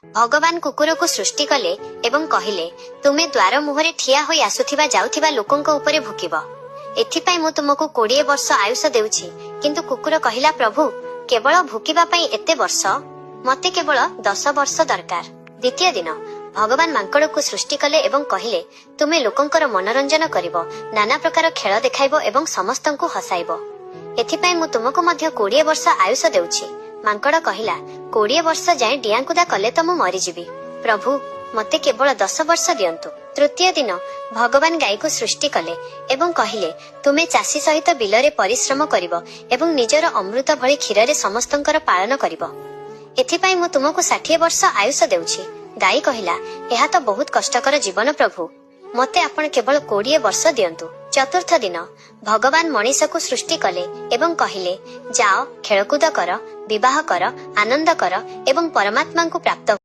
भगवान कुकुर को सृष्टि कले एवं कहिले तुमे द्वार मुहरे ठिया होई आसुथिबा जाउथिबा लोकंक उपरे भुकिब। एथिपाई मु तुमको 20 वर्ष आयुष देउछि। किंतु कुकुर कहिला प्रभु केवल भुकिबा पई एते वर्ष मते केवल 10 वर्ष दरकार। द्वितीय दिन भगवान मांकड़ को सृष्टि कले एवं कहिले तुमे लोकंकर मनोरंजन करिवो, नाना प्रकार खेल देखाइबो एवं समस्तंकु हसाइबो। एथिपाई मु तुमको मध्य 20 वर्ष आयुष देउछि। मांकड़ कहिला 20 वर्ष जाए डियाकुदा कले तो मु मरिजिबि। प्रभु मते केवल 10 वर्ष दियंतु। तृतीय दिन भगवान गाई को सृष्टि कले एवं कहिले तुमे चासी सहित बिलरे परिश्रम करिवो एवं निजर अमृत भଳି क्षीर समस्तंकर पालन करिवो। एथिपाई मु तुमको 60 वर्ष आयुष देउछि। गाई कहिला एहा तो बहुत कष्टकर जीवन प्रभु, मते आपण केवल 20 वर्ष दियंतु। चतुर्थ दिन भगवान मनीष को सृष्टि कले एवं कहिले जाओ खेलकूद कर, विवाह कर, आनंद कर एवं परमात्मा को प्राप्त